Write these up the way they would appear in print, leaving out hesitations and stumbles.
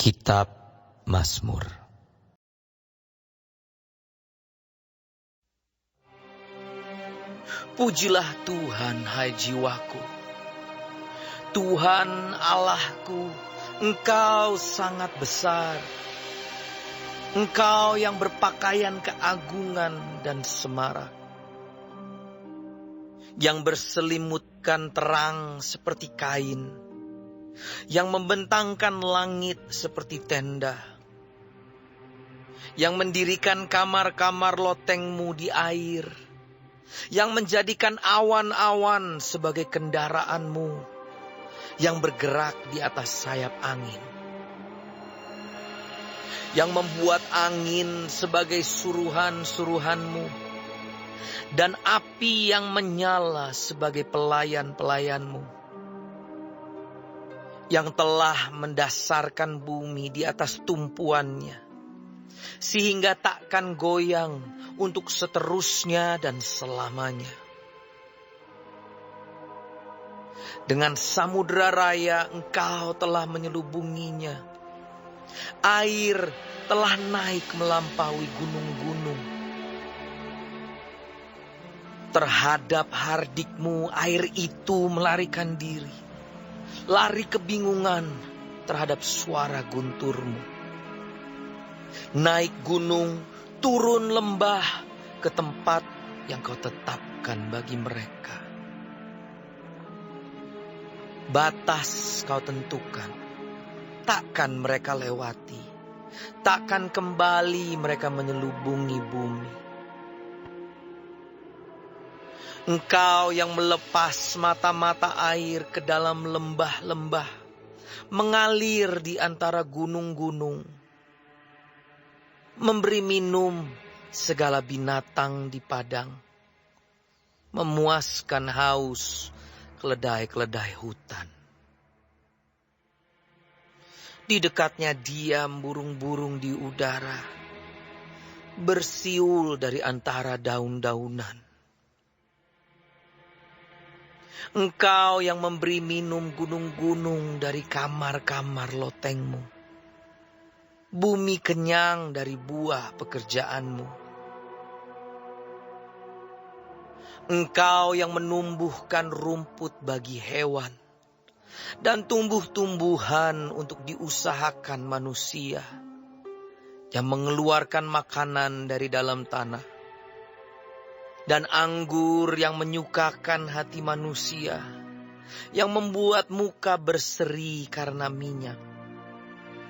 Kitab Mazmur. Pujilah Tuhan, hai jiwaku. Tuhan Allahku, Engkau sangat besar. Engkau yang berpakaian keagungan dan semarak, yang berselimutkan terang seperti kain, yang membentangkan langit seperti tenda, yang mendirikan kamar-kamar lotengmu di air, yang menjadikan awan-awan sebagai kendaraanmu, yang bergerak di atas sayap angin, yang membuat angin sebagai suruhan-suruhanmu, dan api yang menyala sebagai pelayan-pelayanmu, yang telah mendasarkan bumi di atas tumpuannya, sehingga takkan goyang untuk seterusnya dan selamanya. Dengan samudera raya Engkau telah menyelubunginya. Air telah naik melampaui gunung-gunung. Terhadap hardikmu air itu melarikan diri, lari kebingungan terhadap suara gunturmu. Naik gunung, turun lembah ke tempat yang Kau tetapkan bagi mereka. Batas Kau tentukan, takkan mereka lewati, takkan kembali mereka menyelubungi bumi. Engkau yang melepas mata-mata air ke dalam lembah-lembah, mengalir di antara gunung-gunung, memberi minum segala binatang di padang, memuaskan haus keledai-keledai hutan. Di dekatnya diam burung-burung di udara, bersiul dari antara daun-daunan. Engkau yang memberi minum gunung-gunung dari kamar-kamar lotengmu. Bumi kenyang dari buah pekerjaanmu. Engkau yang menumbuhkan rumput bagi hewan dan tumbuh-tumbuhan untuk diusahakan manusia, yang mengeluarkan makanan dari dalam tanah, dan anggur yang menyukakan hati manusia, yang membuat muka berseri karena minyak,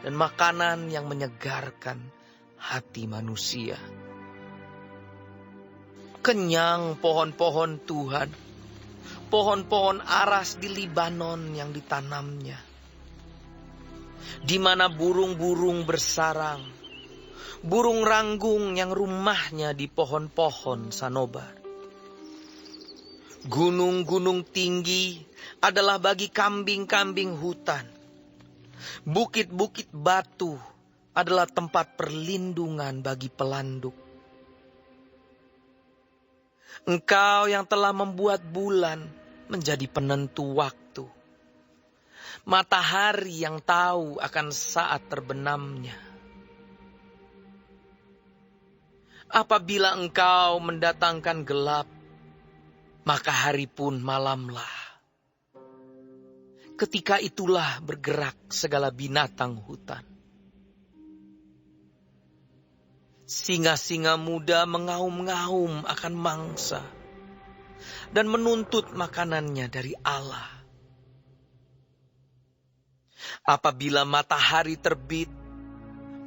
dan makanan yang menyegarkan hati manusia. Kenyang pohon-pohon Tuhan, pohon-pohon aras di Libanon yang ditanamnya, di mana burung-burung bersarang, burung ranggung yang rumahnya di pohon-pohon sanobar. Gunung-gunung tinggi adalah bagi kambing-kambing hutan. Bukit-bukit batu adalah tempat perlindungan bagi pelanduk. Engkau yang telah membuat bulan menjadi penentu waktu, matahari yang tahu akan saat terbenamnya. Apabila Engkau mendatangkan gelap, maka hari pun malamlah. Ketika itulah bergerak segala binatang hutan. Singa-singa muda mengaum-ngaum akan mangsa dan menuntut makanannya dari Allah. Apabila matahari terbit,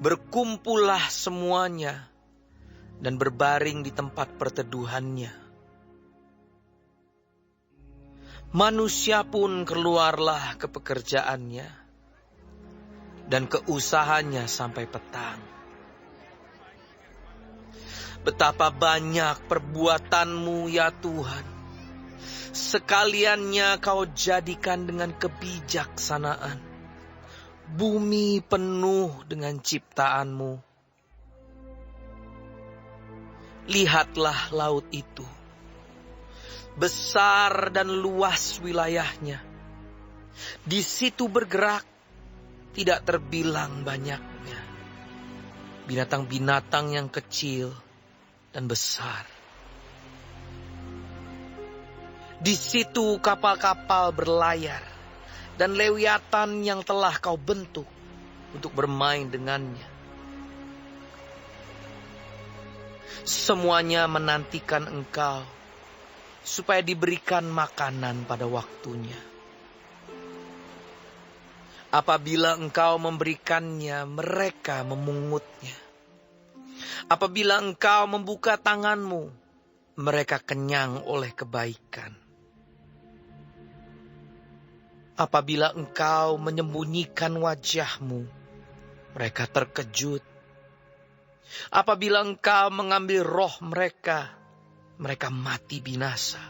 berkumpullah semuanya dan berbaring di tempat perteduhannya. Manusia pun keluarlah ke pekerjaannya dan ke usahanya sampai petang. Betapa banyak perbuatanmu ya Tuhan. Sekaliannya Kau jadikan dengan kebijaksanaan. Bumi penuh dengan ciptaanmu. Lihatlah laut itu. Besar dan luas wilayahnya. Di situ bergerak tidak terbilang banyaknya. Binatang-binatang yang kecil dan besar. Di situ kapal-kapal berlayar dan lewiatan yang telah kau bentuk untuk bermain dengannya. Semuanya menantikan engkau supaya diberikan makanan pada waktunya. Apabila engkau memberikannya, mereka memungutnya. Apabila engkau membuka tanganmu, mereka kenyang oleh kebaikan. Apabila engkau menyembunyikan wajahmu, mereka terkejut. Apabila engkau mengambil roh mereka, mereka mati binasa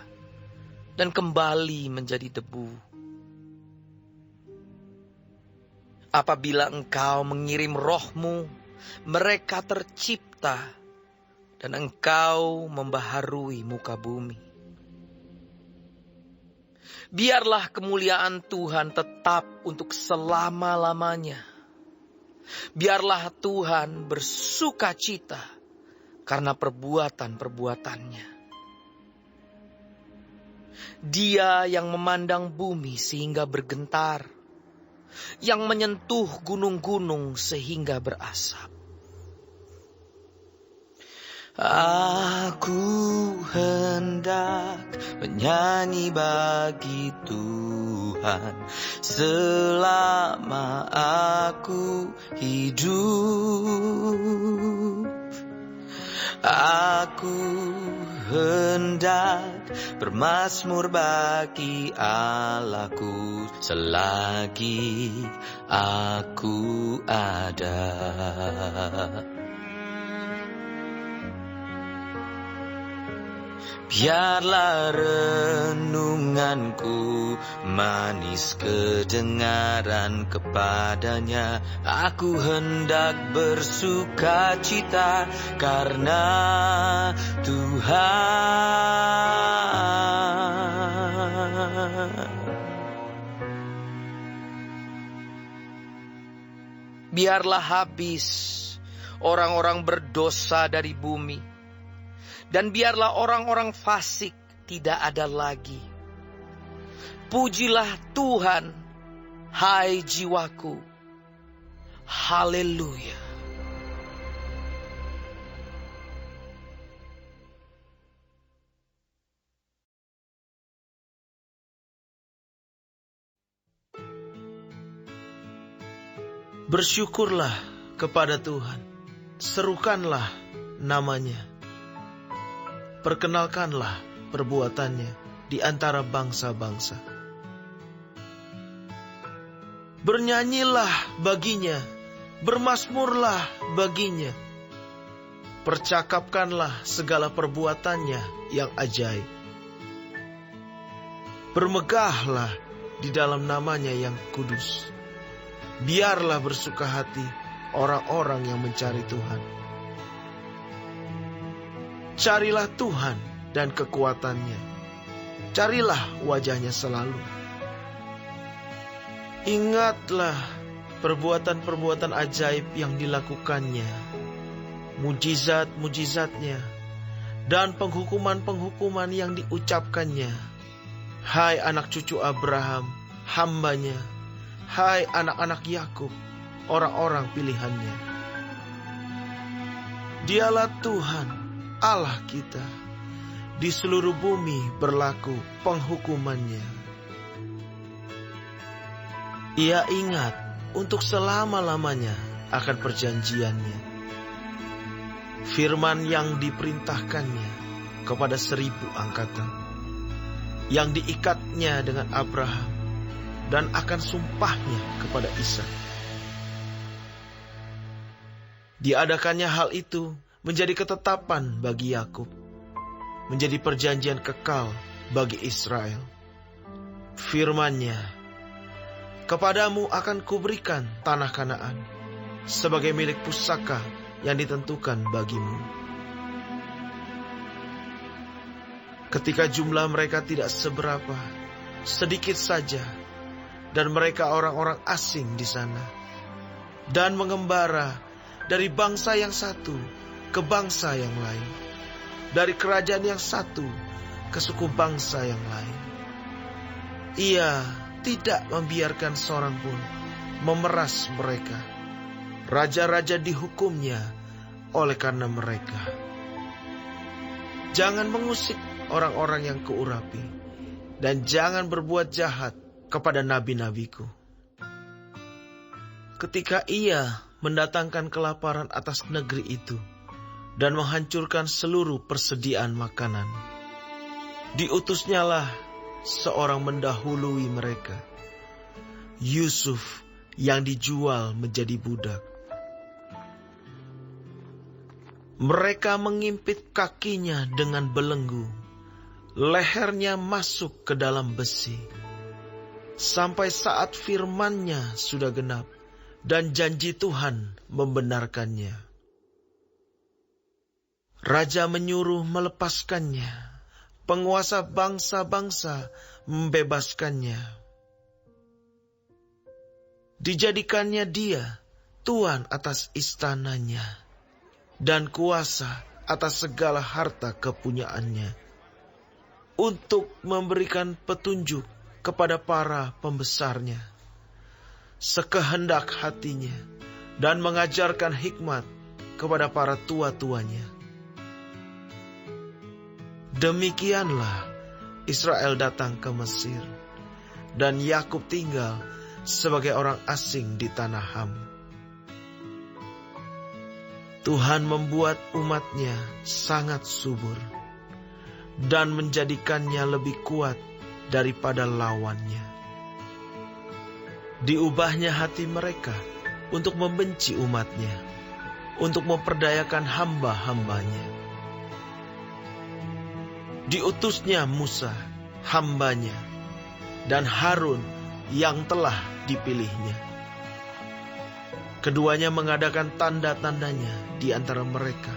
dan kembali menjadi debu. Apabila engkau mengirim rohmu, mereka tercipta dan engkau membaharui muka bumi. Biarlah kemuliaan Tuhan tetap untuk selama-lamanya. Biarlah Tuhan bersuka cita karena perbuatan-perbuatannya. Dia yang memandang bumi sehingga bergetar, yang menyentuh gunung-gunung sehingga berasap. Aku hendak menyanyi bagi Tuhan selama aku hidup. Aku hendak bermazmur bagi Allahku selagi aku ada. Biarlah renunganku manis kedengaran kepadanya. Aku hendak bersuka cita karena Tuhan. Biarlah habis orang-orang berdosa dari bumi. Dan biarlah orang-orang fasik tidak ada lagi. Pujilah Tuhan, hai jiwaku. Haleluya. Bersyukurlah kepada Tuhan, serukanlah namanya. Perkenalkanlah perbuatannya di antara bangsa-bangsa. Bernyanyilah baginya, bermazmurlah baginya. Percakapkanlah segala perbuatannya yang ajaib. Bermegahlah di dalam namanya yang kudus. Biarlah bersuka hati orang-orang yang mencari Tuhan. Carilah Tuhan dan kekuatannya. Carilah wajahnya selalu. Ingatlah perbuatan-perbuatan ajaib yang dilakukannya, mujizat-mujizatnya, dan penghukuman-penghukuman yang diucapkannya. Hai anak cucu Abraham, hambanya. Hai anak-anak Yakub, orang-orang pilihannya. Dialah Tuhan, Allah kita. Di seluruh bumi berlaku penghukumannya. Ia ingat untuk selama-lamanya akan perjanjiannya. Firman yang diperintahkannya kepada 1000 angkatan. Yang diikatnya dengan Abraham dan akan sumpahnya kepada Ishak. Diadakannya hal itu menjadi ketetapan bagi Yakub, menjadi perjanjian kekal bagi Israel. Firman-Nya, kepadamu akan kuberikan tanah Kanaan sebagai milik pusaka yang ditentukan bagimu. Ketika jumlah mereka tidak seberapa, sedikit saja, dan mereka orang-orang asing di sana, dan mengembara dari bangsa yang satu ke bangsa yang lain, dari kerajaan yang satu ke suku bangsa yang lain. Ia tidak membiarkan seorang pun memeras mereka. Raja-raja dihukumnya oleh karena mereka. Jangan mengusik orang-orang yang kuurapi, dan jangan berbuat jahat kepada nabi-nabiku. Ketika ia mendatangkan kelaparan atas negeri itu dan menghancurkan seluruh persediaan makanan, diutusnyalah seorang mendahului mereka, Yusuf yang dijual menjadi budak. Mereka mengimpit kakinya dengan belenggu, lehernya masuk ke dalam besi, sampai saat firman-Nya sudah genap dan janji Tuhan membenarkannya. Raja menyuruh melepaskannya, penguasa bangsa-bangsa membebaskannya. Dijadikannya dia tuan atas istananya dan kuasa atas segala harta kepunyaannya, untuk memberikan petunjuk kepada para pembesarnya, sekehendak hatinya, dan mengajarkan hikmat kepada para tua-tuanya. Demikianlah Israel datang ke Mesir, dan Yakub tinggal sebagai orang asing di tanah Ham. Tuhan membuat umat-Nya sangat subur dan menjadikannya lebih kuat daripada lawannya. Diubahnya hati mereka untuk membenci umat-Nya, untuk memperdayakan hamba-hambanya. Diutusnya Musa, hambanya, dan Harun yang telah dipilihnya. Keduanya mengadakan tanda-tandanya di antara mereka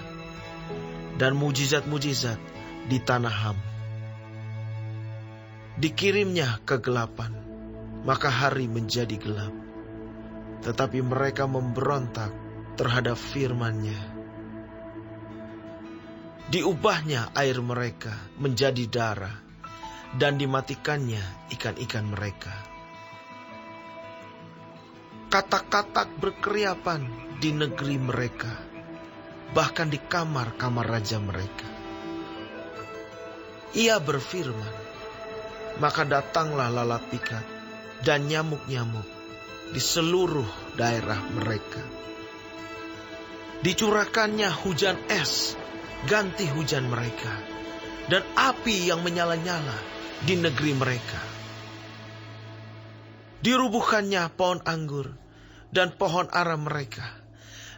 dan mujizat-mujizat di tanah Ham. Dikirimnya kegelapan, maka hari menjadi gelap. Tetapi mereka memberontak terhadap firman-Nya. Diubahnya air mereka menjadi darah, dan dimatikannya ikan-ikan mereka. Katak-katak berkeriapan di negeri mereka, bahkan di kamar-kamar raja mereka. Ia berfirman, maka datanglah lalat pikat dan nyamuk-nyamuk di seluruh daerah mereka. Dicurahkannya hujan es ganti hujan mereka, dan api yang menyala-nyala di negeri mereka. Dirubuhkannya pohon anggur dan pohon ara mereka,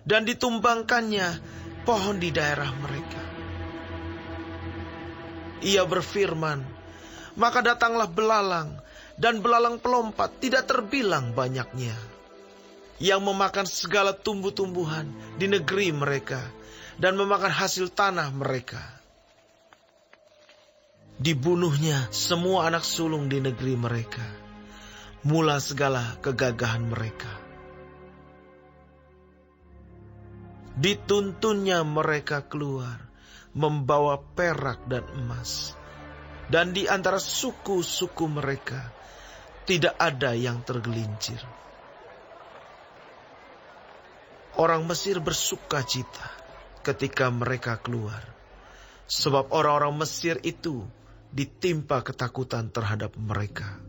dan ditumbangkannya pohon di daerah mereka. Ia berfirman, maka datanglah belalang, dan belalang pelompat tidak terbilang banyaknya, yang memakan segala tumbuh-tumbuhan di negeri mereka, dan memakan hasil tanah mereka. Dibunuhnya semua anak sulung di negeri mereka, mula segala kegagahan mereka. Dituntunnya mereka keluar, membawa perak dan emas, dan di antara suku-suku mereka tidak ada yang tergelincir. Orang Mesir bersuka cita ketika mereka keluar, sebab orang-orang Mesir itu ditimpa ketakutan terhadap mereka.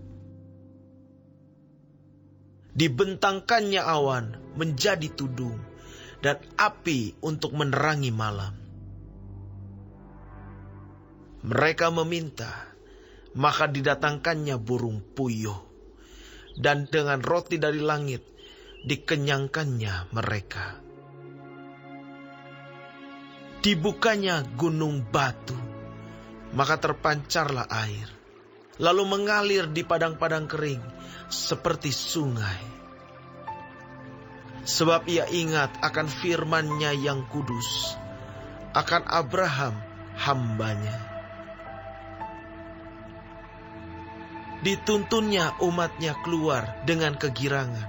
Dibentangkannya awan menjadi tudung, dan api untuk menerangi malam. Mereka meminta, maka didatangkannya burung puyuh, dan dengan roti dari langit dikenyangkannya mereka. Dibukanya gunung batu, maka terpancarlah air, lalu mengalir di padang-padang kering seperti sungai. Sebab ia ingat akan firman-Nya yang kudus, akan Abraham hamba-Nya. Dituntunnya umat-Nya keluar dengan kegirangan,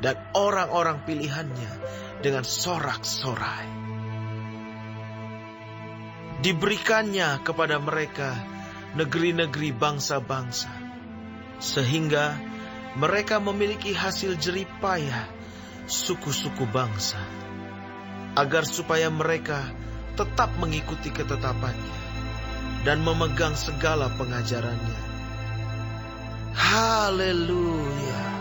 dan orang-orang pilihannya dengan sorak-sorai. Diberikannya kepada mereka negeri-negeri bangsa-bangsa, sehingga mereka memiliki hasil jerih payah suku-suku bangsa, agar supaya mereka tetap mengikuti ketetapannya dan memegang segala pengajarannya. Haleluya!